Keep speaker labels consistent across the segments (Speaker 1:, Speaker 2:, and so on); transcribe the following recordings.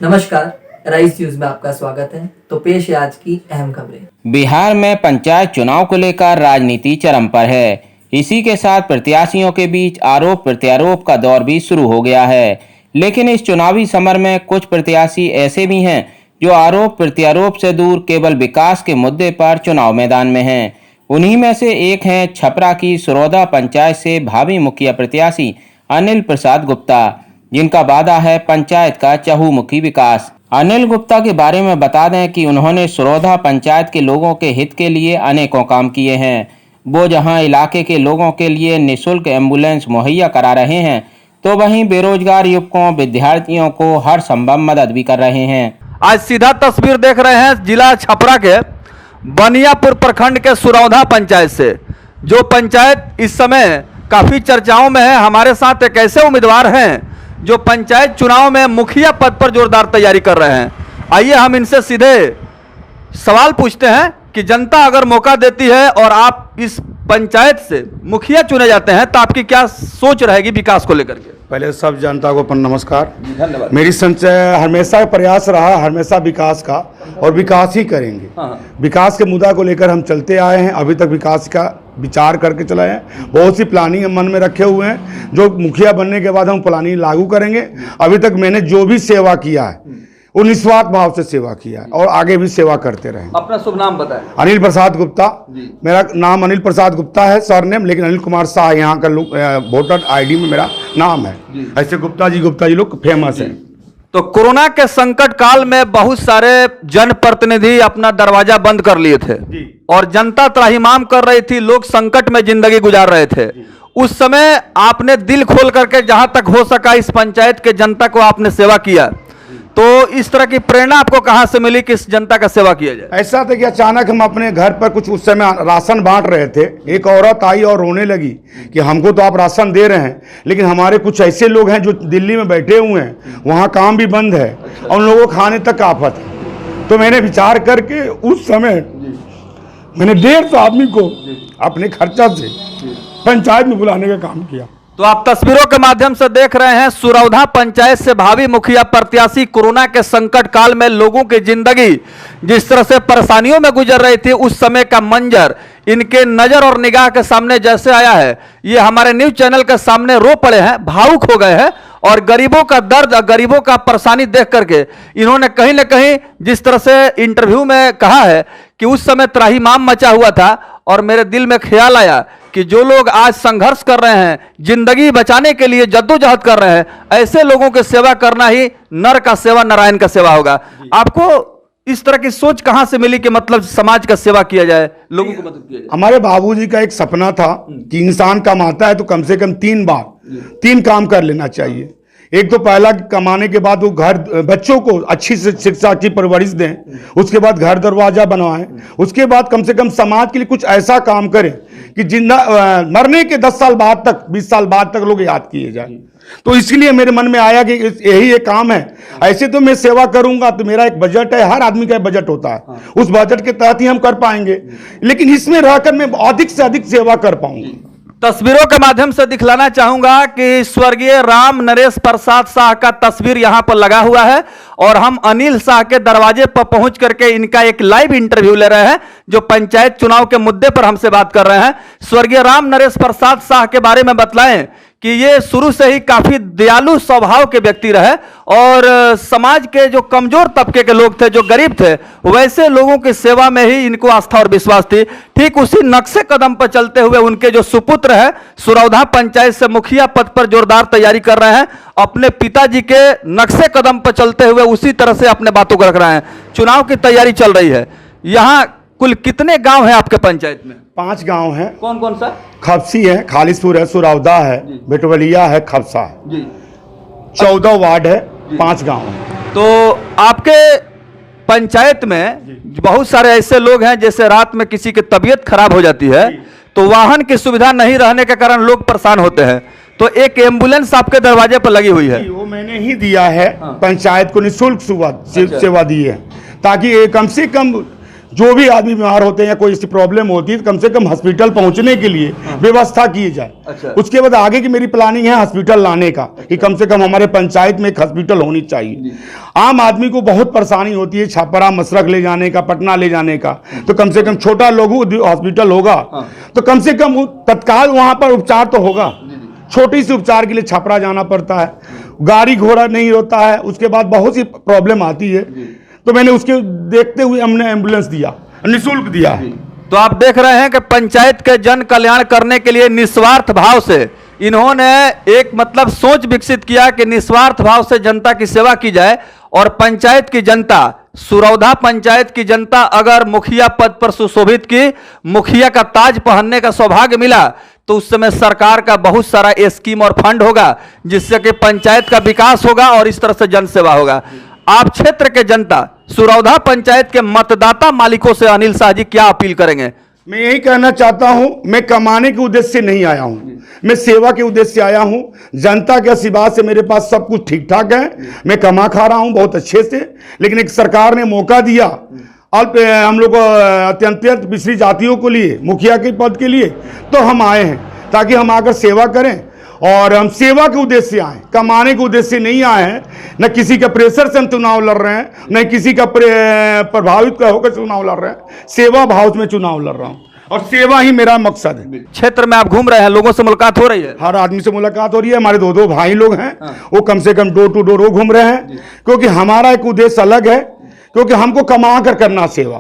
Speaker 1: नमस्कार, rice news में आपका स्वागत है। तो पेश है आज की अहम खबरें।
Speaker 2: बिहार में पंचायत चुनाव को लेकर राजनीति चरम पर है। इसी के साथ प्रत्याशियों के बीच आरोप प्रत्यारोप का दौर भी शुरू हो गया है। लेकिन इस चुनावी समर में कुछ प्रत्याशी ऐसे भी हैं जो आरोप प्रत्यारोप से दूर केवल विकास के मुद्दे पर चुनाव मैदान में हैं। उन्हीं में से एक हैं छपरा की सुरौदा पंचायत से भावी मुखिया प्रत्याशी अनिल प्रसाद गुप्ता, जिनका वादा है पंचायत का चहुमुखी विकास। अनिल गुप्ता के बारे में बता दें कि उन्होंने सुरौदा पंचायत के लोगों के हित के लिए अनेकों काम किए हैं। वो जहां इलाके के लोगों के लिए निःशुल्क एम्बुलेंस मुहैया करा रहे हैं, तो वहीं बेरोजगार युवकों विद्यार्थियों को हर संभव मदद भी कर रहे हैं।
Speaker 3: आज सीधा तस्वीर देख रहे हैं जिला छपरा के बनियापुर प्रखंड के सुरौदा पंचायत से, जो पंचायत इस समय काफ़ी चर्चाओं में है। हमारे साथ एक ऐसे उम्मीदवार हैं जो पंचायत चुनाव में मुखिया पद पर जोरदार तैयारी कर रहे हैं। आइए हम इनसे सीधे सवाल पूछते हैं कि जनता अगर मौका देती है और आप इस पंचायत से मुखिया चुने जाते हैं तो आपकी क्या सोच रहेगी विकास को लेकर के?
Speaker 4: पहले सब जनता को नमस्कार।
Speaker 3: धन्यवाद।
Speaker 4: मेरी संचय हमेशा प्रयास रहा हमेशा विकास का, और विकास ही करेंगे। विकास के मुद्दा को लेकर हम चलते आए हैं। अभी तक विकास का विचार करके चलाए हैं। बहुत सी प्लानिंग मन में रखे हुए हैं, जो मुखिया बनने के बाद हम प्लानिंग लागू करेंगे। अभी तक मैंने जो भी सेवा किया है वो निस्वार्थ भाव से सेवा किया है और आगे भी सेवा करते रहें।
Speaker 3: अपना शुभ नाम बताएं।
Speaker 4: अनिल प्रसाद गुप्ता, मेरा नाम अनिल प्रसाद गुप्ता है सरनेम, लेकिन अनिल कुमार शाह यहाँ का वोटर आईडी में मेरा नाम है। ऐसे गुप्ता जी लोग फेमस है।
Speaker 3: तो कोरोना के संकट काल में बहुत सारे जनप्रतिनिधि अपना दरवाजा बंद कर लिए थे और जनता त्राहिमाम कर रही थी, लोग संकट में जिंदगी गुजार रहे थे। उस समय आपने दिल खोल करके जहां तक हो सका इस पंचायत के जनता को आपने सेवा किया। तो इस तरह की प्रेरणा आपको कहां से मिली कि इस जनता का सेवा किया जाए?
Speaker 4: ऐसा था कि अचानक हम अपने घर पर कुछ उस समय राशन बांट रहे थे। एक औरत आई और रोने लगी कि हमको तो आप राशन दे रहे हैं, लेकिन हमारे कुछ ऐसे लोग हैं जो दिल्ली में बैठे हुए हैं, वहाँ काम भी बंद है और उन लोगों को खाने तक आफत है। तो मैंने विचार करके उस समय मैंने 150 आदमी को अपने खर्चा से पंचायत में बुलाने का काम किया।
Speaker 3: तो आप तस्वीरों के माध्यम से देख रहे हैं सुरौदा पंचायत से भावी मुखिया प्रत्याशी कोरोना के संकट काल में लोगों की जिंदगी जिस तरह से परेशानियों में गुजर रही थी, उस समय का मंजर इनके नजर और निगाह के सामने जैसे आया है, ये हमारे न्यूज चैनल के सामने रो पड़े हैं, भावुक हो गए हैं। और गरीबों का दर्द, गरीबों का परेशानी देख करके इन्होंने कहीं ना कहीं जिस तरह से इंटरव्यू में कहा है कि उस समय त्राहिमाम मचा हुआ था और मेरे दिल में ख्याल आया कि जो लोग आज संघर्ष कर रहे हैं, जिंदगी बचाने के लिए जद्दोजहद कर रहे हैं, ऐसे लोगों की सेवा करना ही नर का सेवा नारायण का सेवा होगा। आपको इस तरह की सोच कहां से मिली कि मतलब समाज का सेवा किया जाए, लोगों को मदद किया जाए?
Speaker 4: हमारे बाबूजी का एक सपना था कि इंसान कमाता है तो कम से कम 3 बार 3 काम कर लेना चाहिए। एक तो पहला कमाने के बाद वो घर बच्चों को अच्छी से शिक्षा की परवरिश दें, उसके बाद घर दरवाजा बनवाएं, उसके बाद कम से कम समाज के लिए कुछ ऐसा काम करें कि जिंदा मरने के 10 साल बाद तक 20 साल बाद तक लोग याद किए जाए। तो इसलिए मेरे मन में आया कि यही एक काम है। ऐसे तो मैं सेवा करूंगा तो मेरा एक बजट है, हर आदमी का बजट होता है, उस बजट के तहत ही हम कर पाएंगे, लेकिन इसमें रहकर मैं अधिक से अधिक सेवा कर पाऊंगा।
Speaker 3: तस्वीरों के माध्यम से दिखलाना चाहूंगा कि स्वर्गीय राम नरेश प्रसाद शाह का तस्वीर यहां पर लगा हुआ है और हम अनिल शाह के दरवाजे पर पहुंच करके इनका एक लाइव इंटरव्यू ले रहे हैं, जो पंचायत चुनाव के मुद्दे पर हमसे बात कर रहे हैं। स्वर्गीय राम नरेश प्रसाद शाह के बारे में बतलाएं कि ये शुरू से ही काफी दयालु स्वभाव के व्यक्ति रहे और समाज के जो कमजोर तबके के लोग थे, जो गरीब थे, वैसे लोगों की सेवा में ही इनको आस्था और विश्वास थी। ठीक उसी नक्शे कदम पर चलते हुए उनके जो सुपुत्र है सुरौदा पंचायत से मुखिया पद पर जोरदार तैयारी कर रहे हैं। अपने पिताजी के नक्शे कदम पर चलते हुए उसी तरह से अपने बातों को रख रहे हैं। चुनाव की तैयारी चल रही है। यहाँ कुल कितने गांव हैं आपके पंचायत में?
Speaker 4: 5 गांव हैं।
Speaker 3: कौन कौन सा?
Speaker 4: खपसी है, खालिसपुर है, सुरौदा है, बेटवलिया है, खपसा है
Speaker 3: जी।
Speaker 4: 14 वार्ड है, 5 गांव है।
Speaker 3: तो आपके पंचायत में बहुत सारे ऐसे लोग हैं जैसे रात में किसी की तबीयत खराब हो जाती है तो वाहन की सुविधा नहीं रहने के कारण लोग परेशान होते हैं, तो एक एम्बुलेंस आपके दरवाजे पर लगी हुई है।
Speaker 4: वो मैंने ही दिया है। पंचायत को निःशुल्क सेवा दी है ताकि कम से कम जो भी आदमी बीमार होते हैं या कोई ऐसी प्रॉब्लम होती है तो कम से कम हॉस्पिटल पहुंचने के लिए व्यवस्था की जाए।
Speaker 3: अच्छा।
Speaker 4: उसके बाद आगे की मेरी प्लानिंग है हॉस्पिटल लाने का, कि कम से कम हमारे पंचायत में एक हॉस्पिटल होनी चाहिए। आम आदमी को बहुत परेशानी होती है छापरा मसरख ले जाने का, पटना ले जाने का, तो कम से कम छोटा लघु हॉस्पिटल होगा तो कम से कम तत्काल वहां पर उपचार तो होगा। छोटी सी उपचार के लिए छपरा जाना पड़ता है, गाड़ी घोड़ा नहीं होता है, उसके बाद बहुत सी प्रॉब्लम आती है। तो मैंने उसके देखते हुए हमने एम्बुलेंस दिया, निःशुल्क दिया है।
Speaker 3: तो आप देख रहे हैं कि पंचायत के जन कल्याण करने के लिए निस्वार्थ भाव से इन्होंने एक मतलब सोच विकसित किया कि निस्वार्थ भाव से जनता की सेवा की जाए। और पंचायत की जनता, सुरौधा पंचायत की जनता अगर मुखिया पद पर सुशोभित की, मुखिया का ताज पहनने का सौभाग्य मिला तो उस समय सरकार का बहुत सारा स्कीम और फंड होगा जिससे कि पंचायत का विकास होगा और इस तरह से जन सेवा होगा। आप क्षेत्र के जनता, सुरौधा पंचायत के मतदाता मालिकों से अनिल शाह जी क्या अपील करेंगे?
Speaker 4: मैं यही कहना चाहता हूं, मैं कमाने के उद्देश्य से नहीं आया हूं, मैं सेवा के उद्देश्य से आया हूं। जनता के आशीर्वाद से मेरे पास सब कुछ ठीक ठाक है, मैं कमा खा रहा हूं बहुत अच्छे से। लेकिन एक सरकार ने मौका दिया अल्प हम लोग अत्यंत पिछड़ी जातियों को लिए मुखिया के पद के लिए, तो हम आए हैं ताकि हम आकर सेवा करें। और हम सेवा के उद्देश्य से आए, कमाने के उद्देश्य से नहीं आए हैं। न किसी का प्रेशर से हम चुनाव लड़ रहे हैं, न किसी का प्रभावित होकर चुनाव लड़ रहे हैं। सेवा भाव में चुनाव लड़ रहा हूं और सेवा ही मेरा मकसद है।
Speaker 3: क्षेत्र में आप घूम रहे हैं, लोगों से मुलाकात हो रही है?
Speaker 4: हर आदमी से मुलाकात हो रही है। हमारे दो भाई लोग हैं, वो कम से कम डोर टू डोर वो घूम रहे हैं, क्योंकि हमारा एक उद्देश्य अलग है, क्योंकि हमको कमा कर करना सेवा,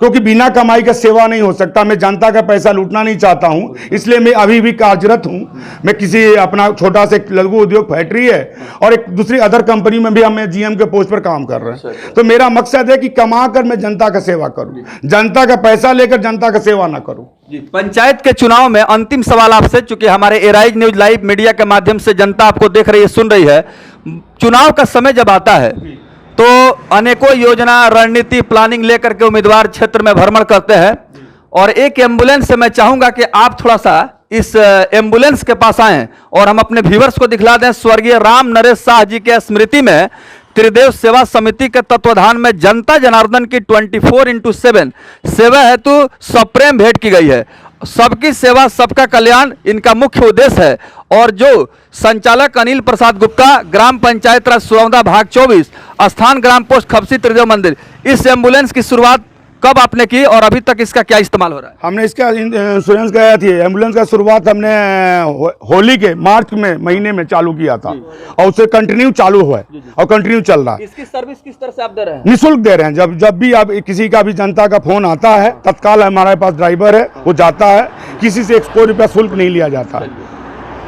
Speaker 4: क्योंकि बिना कमाई का सेवा नहीं हो सकता। मैं जनता का पैसा लूटना नहीं चाहता हूं, इसलिए मैं अभी भी कार्यरत हूं। मैं किसी अपना छोटा सा लघु उद्योग फैक्ट्री है और एक दूसरी अदर कंपनी में भी हम जीएम के पोस्ट पर काम कर रहे हैं। तो मेरा मकसद है कि कमा कर मैं जनता का सेवा करूं, जनता का पैसा लेकर जनता का सेवा ना करूं।
Speaker 3: पंचायत के चुनाव में अंतिम सवाल आपसे, चूंकि हमारे एराइज न्यूज लाइव मीडिया के माध्यम से जनता आपको देख रही है, सुन रही है, चुनाव का समय जब आता है तो अनेकों योजना, रणनीति, प्लानिंग लेकर के उम्मीदवार क्षेत्र में भ्रमण करते हैं। और एक एम्बुलेंस से मैं चाहूंगा कि आप थोड़ा सा इस एम्बुलेंस के पास आएं और हम अपने व्यूवर्स को दिखला दें। स्वर्गीय राम नरेश शाह जी के स्मृति में त्रिदेव सेवा समिति के तत्वाधान में जनता जनार्दन की 24x7 सेवा हेतु सप्रेम भेंट की गई है। सबकी सेवा सबका कल्याण इनका मुख्य उद्देश्य है। और जो संचालक अनिल प्रसाद गुप्ता, ग्राम पंचायत राज सुरौधा भाग 24, स्थान ग्राम पोस्ट खपसी त्रिदेव मंदिर, इस एम्बुलेंस की शुरुआत कब आपने की और अभी तक इसका क्या इस्तेमाल हो रहा है?
Speaker 4: हमने इसका इंश्योरेंस का थी एम्बुलेंस का शुरुआत हमने होली के मार्च में महीने में चालू किया था और उससे कंटिन्यू चालू हुआ है और कंटिन्यू चल रहा है।
Speaker 3: इसकी सर्विस किस तरह से आप दे रहे हैं?
Speaker 4: निःशुल्क दे रहे हैं। जब भी आप किसी का भी जनता का फोन आता है, तत्काल हमारे पास ड्राइवर है, वो जाता है, किसी से 1 रुपया शुल्क नहीं लिया जाता है।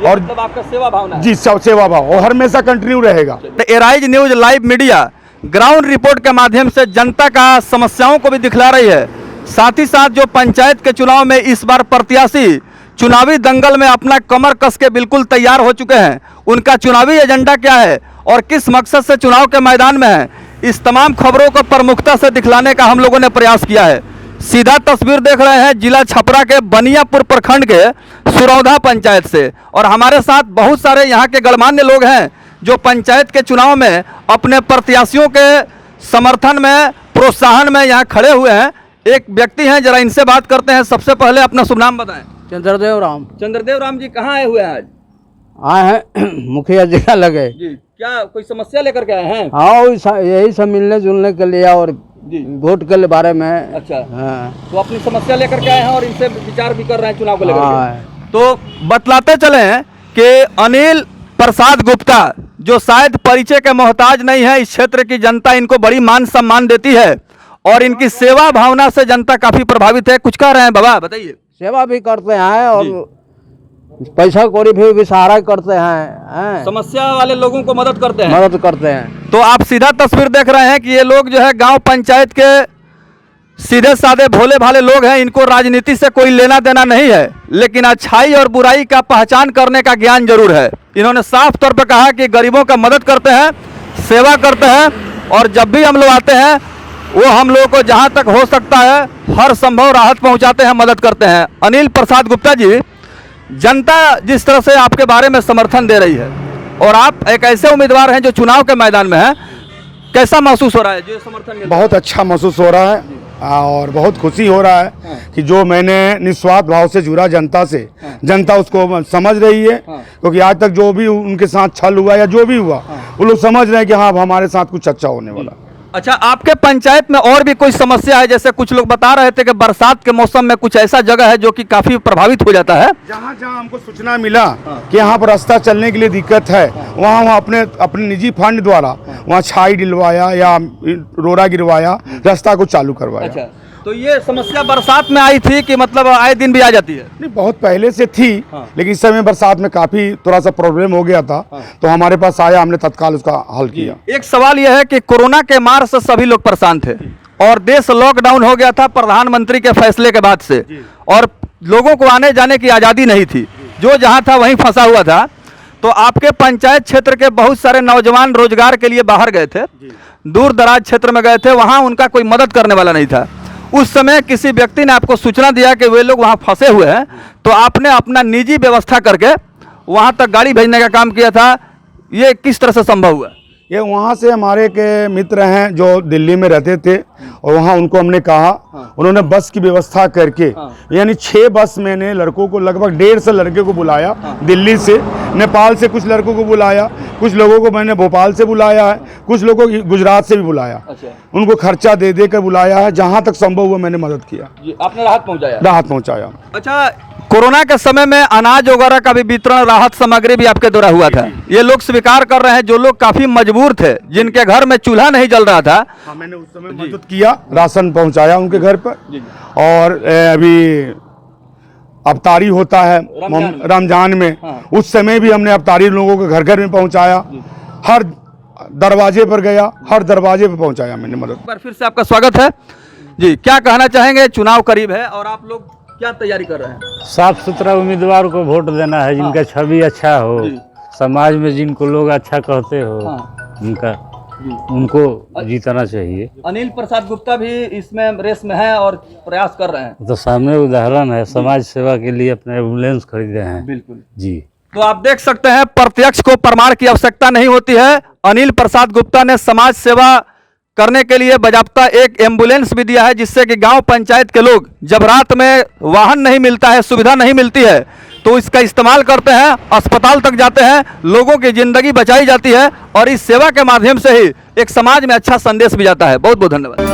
Speaker 3: और मतलब आपका सेवा भावना है?
Speaker 4: जी, सेवा भाव और हमेशा कंटिन्यू रहेगा।
Speaker 3: Arise news live media ground report के माध्यम से जनता का समस्याओं को भी दिखला रही है। साथ ही साथ जो पंचायत के चुनाव में इस बार प्रत्याशी चुनावी दंगल में अपना कमर कस के बिल्कुल तैयार हो चुके हैं, उनका चुनावी एजेंडा क्या है और किस मकसद से चुनाव के मैदान में है, इस तमाम खबरों को प्रमुखता से दिखलाने का हम लोगों ने प्रयास किया है। सीधा तस्वीर देख रहे हैं जिला छपरा के बनियापुर प्रखंड के सुरौधा पंचायत से, और हमारे साथ बहुत सारे यहाँ के गणमान्य लोग हैं जो पंचायत के चुनाव में अपने प्रत्याशियों के समर्थन में, प्रोत्साहन में यहाँ खड़े हुए हैं। एक व्यक्ति हैं, जरा इनसे बात करते हैं। सबसे पहले अपना शुभ नाम बताएं।
Speaker 5: चंद्रदेव राम।
Speaker 3: चंद्रदेव राम जी कहाँ आए हुए हैं आज?
Speaker 5: आए हैं मुखिया जी का लगे
Speaker 3: जी, क्या कोई समस्या लेकर के आए हैं?
Speaker 5: हाँ, यही सब मिलने जुलने के लिए और वोट के बारे में।
Speaker 3: अच्छा,
Speaker 5: हाँ।
Speaker 3: तो अपनी समस्या लेकर के आए हैं और इनसे विचार भी कर रहे हैं चुनाव को लेकर
Speaker 5: हाँ।
Speaker 3: के। तो बतलाते चले हैं कि अनिल प्रसाद गुप्ता, जो शायद परिचय के मोहताज नहीं है, इस क्षेत्र की जनता इनको बड़ी मान सम्मान देती है और इनकी सेवा भावना से जनता काफी प्रभावित है। कुछ कह रहे हैं बाबा, बताइए।
Speaker 5: सेवा भी करते हैं और पैसा कौड़ी भी सहारा करते हैं,
Speaker 3: समस्या वाले लोगों को मदद करते हैं।
Speaker 5: मदद करते हैं।
Speaker 3: तो आप सीधा तस्वीर देख रहे हैं कि ये लोग जो है गांव पंचायत के सीधे साधे भोले भाले लोग हैं। इनको राजनीति से कोई लेना देना नहीं है, लेकिन अच्छाई और बुराई का पहचान करने का ज्ञान जरूर है। इन्होंने साफ तौर पर कहा कि गरीबों का मदद करते हैं, सेवा करते हैं, और जब भी हम लोग आते हैं वो हम लोगों को जहां तक हो सकता है हर संभव राहत पहुंचाते हैं, मदद करते हैं। अनिल प्रसाद गुप्ता जी, जनता जिस तरह से आपके बारे में समर्थन दे रही है और आप एक ऐसे उम्मीदवार हैं जो चुनाव के मैदान में हैं, कैसा महसूस हो रहा है जो समर्थन?
Speaker 4: बहुत अच्छा महसूस हो रहा है। और बहुत खुशी हो रहा है कि जो मैंने निस्वार्थ भाव से जुड़ा जनता से, जनता उसको समझ रही है, क्योंकि आज तक जो भी उनके साथ छल हुआ या जो भी हुआ वो लोग समझ रहे हैं कि हाँ अब हमारे साथ कुछ अच्छा होने वाला।
Speaker 3: अच्छा, आपके पंचायत में और भी कोई समस्या है? जैसे कुछ लोग बता रहे थे कि बरसात के मौसम में कुछ ऐसा जगह है जो कि काफी प्रभावित हो जाता है।
Speaker 4: जहाँ जहाँ हमको सूचना मिला कि यहाँ पर रास्ता चलने के लिए दिक्कत है, वहाँ अपने निजी फंड द्वारा वहाँ छाई दिलवाया या रोड़ा गिरवाया, रास्ता को चालू करवाया।
Speaker 3: अच्छा, तो ये समस्या बरसात में आई थी कि मतलब आए दिन भी आ जाती है?
Speaker 4: नहीं, बहुत पहले से थी, लेकिन इस समय बरसात में काफी थोड़ा सा प्रॉब्लम हो गया था, तो हमारे पास आया, हमने तत्काल उसका हल किया।
Speaker 3: एक सवाल यह है कि कोरोना के मार से सभी लोग परेशान थे और देश लॉकडाउन हो गया था प्रधानमंत्री के फैसले के बाद से, और लोगों को आने जाने की आज़ादी नहीं थी, जो जहाँ था वहीं फंसा हुआ था। तो आपके पंचायत क्षेत्र के बहुत सारे नौजवान रोजगार के लिए बाहर गए थे, दूर दराज क्षेत्र में गए थे, वहाँ उनका कोई मदद करने वाला नहीं था। उस समय किसी व्यक्ति ने आपको सूचना दिया कि वे लोग वहाँ फंसे हुए हैं, तो आपने अपना निजी व्यवस्था करके वहाँ तक गाड़ी भेजने का काम किया था। ये किस तरह से संभव हुआ?
Speaker 4: ये वहाँ से हमारे के मित्र हैं जो दिल्ली में रहते थे, और वहाँ उनको हमने कहा, उन्होंने बस की व्यवस्था करके, यानी 6 बस मैंने लड़कों को, लगभग 150 लड़के को बुलाया, दिल्ली से, नेपाल से कुछ लड़कों को बुलाया, कुछ लोगों को मैंने भोपाल से बुलाया है, कुछ लोगों को गुजरात से भी बुलाया। उनको खर्चा दे दे कर बुलाया है, जहाँ तक संभव हुआ मैंने मदद किया।
Speaker 3: आपने राहत पहुँचाया?
Speaker 4: राहत पहुँचाया।
Speaker 3: अच्छा, कोरोना के समय में अनाज वगैरह का भी वितरण, राहत सामग्री भी आपके द्वारा हुआ था। ये लोग स्वीकार कर रहे हैं, जो लोग काफी मजबूर थे, जिनके घर में चूल्हा नहीं जल रहा था।
Speaker 4: हाँ, मैंने उस समय मदद किया, राशन पहुंचाया उनके घर पर। और अभी अफ्तारी होता है रमजान में, उस समय भी हमने अफ्तारी लोगों के घर घर में पहुंचाया, हर दरवाजे पर गया, हर दरवाजे पर पहुंचाया मैंने मदद।
Speaker 3: एक बार फिर से आपका स्वागत है जी। क्या कहना चाहेंगे? चुनाव करीब है और आप लोग क्या तैयारी कर रहे हैं?
Speaker 6: साफ सुथरा उम्मीदवार को वोट देना है, जिनका छवि अच्छा हो, समाज में जिनको लोग अच्छा कहते हो, उनको जीतना चाहिए।
Speaker 3: अनिल प्रसाद गुप्ता भी इसमें रेस में है और प्रयास कर रहे हैं।
Speaker 6: तो सामने उदाहरण है, समाज सेवा के लिए अपने एम्बुलेंस खरीदे हैं।
Speaker 3: बिल्कुल
Speaker 6: जी।
Speaker 3: तो आप देख सकते हैं, प्रत्यक्ष को प्रमाण की आवश्यकता नहीं होती है। अनिल प्रसाद गुप्ता ने समाज सेवा करने के लिए बाजाप्ता एक एम्बुलेंस भी दिया है, जिससे कि गांव पंचायत के लोग जब रात में वाहन नहीं मिलता है, सुविधा नहीं मिलती है, तो इसका इस्तेमाल करते हैं, अस्पताल तक जाते हैं, लोगों की जिंदगी बचाई जाती है और इस सेवा के माध्यम से ही एक समाज में अच्छा संदेश भी जाता है। बहुत बहुत धन्यवाद।